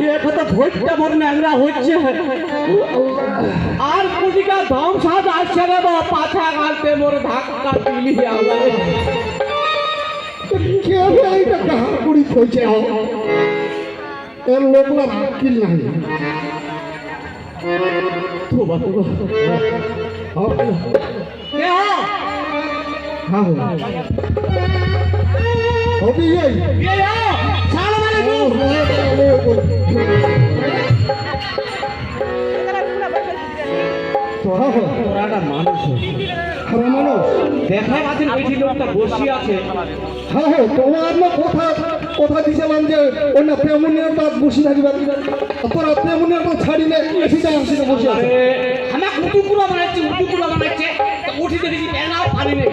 এখন তো ভোটটা মোর ন্যাংরা হচ্ছে আর কুটিকা ধম সাজ আসছে রে বা পাছা গালতে মোর ধাক্কা দিলি আল্লাহ কে এইটা কাহার করি কইছে এর লোকলা কিল নাই তোবা তোবা কে হো হ্যাঁ হবি এই কে হো সালাম আলাইকুম তোরা মানুষ খারাপ মানুষ দেখা পাচ্ছেন ওই লোকটা বসে আছে হ্যাঁ তোমার না কথা দিছিলাম যে ওই না প্রেমনিয়ার বাদ বসে থাকবে তোরা প্রেমনিয়ার বাদ ছাড়ি না এসে আসিতে বসে আছে আমার উটুকুলা বানাচ্ছে উঠি দেখি এলাও পানি নেই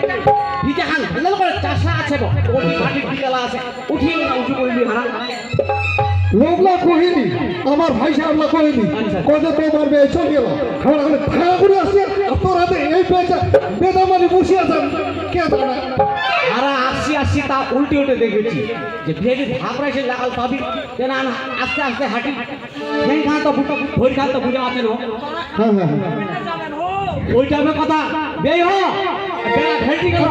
ভিজে হান ভালো করে চাষা আছে ওটি মাটির বিকালা আছে উঠি না উঠি করবি হারান লোকলা কহিনি আমার ভাই সাহেবলা কহিনি কত তোমার মেয়ে চলে গেল আমার আমি ভাড়া করে আসছে তোরা এই বেদামানি বসে আছেন কে জানে আরা আসি তা উল্টে দেখেছি যে ভেজে ধাপড়া এসে লাগাল পাবি না আস্তে আস্তে হাঁটি ভেঙ খান তো ভরি খান তো বুঝে আছেন হ্যাঁ হ্যাঁ ওই টাইমের কথা বেই হ বেলা ভেটি গেল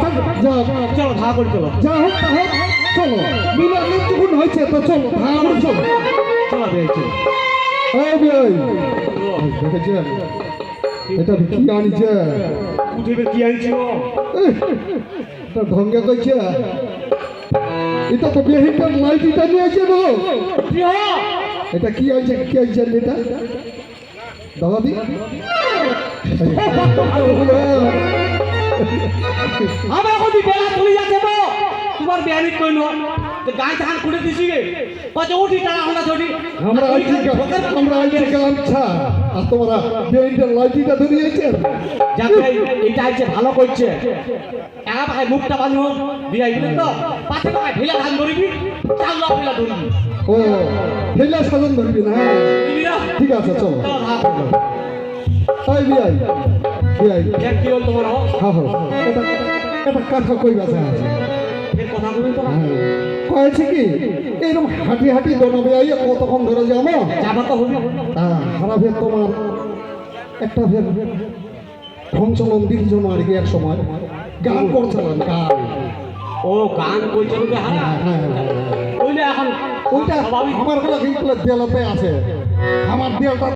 চলো ধা করে চলো যা হোক তা হোক চলো বিনা মৃত্যুগুণ হয়েছে তো চলো ভাড়া করে চলো চলো বেয়েছি দেখেছেন এটা কি আনিছে উঠেবে কি আনছিল এটা ঢঙ্গে কইছে এটা তো বেহিটার লাইটিটা নিয়েছে না এটা কি আইছে এটা দাদা দি আমার এখন বেলা চলে যাচ্ছে তো তোমার বেয়ানি কইল গায়ে ধান খুঁড়ে দিছি গে কত উঠি টাকা হলা চটি আমরা আইছি গেলাম ছা আর তোমরা বেহিটার লাইটিটা ধরিয়েছে যাক ভাই এটা আইছে ভালো করছে একা ভাই মুখটা বাঁধো বিয়াই দিলে তো পাশে ভাই ঢেলা ধান ধরিবি চাল লাভ ফেলা ধরিবি ও ঢেলা সাজন ধরবি না ঠিক আছে চলো বিয়াই কি হল তোমার হ্যাঁ এটা কথা কই বাসা আছে কথা বলুন তো কয়েছে কি এরকম হাঁটি দোনাবে আইয়া কতক্ষণ ধরে যাবো যাবা তো হবে হারা ফের তোমার একটা ফের ধ্বংস মন্দির জন্য আর কি এক সময় গান করছিলাম গান ও গান বলছিল যে হ্যাঁ ওইটা এখন ওইটা আমার গুলো কিন্তু দেয়ালতে আছে আমার দেয়ালটা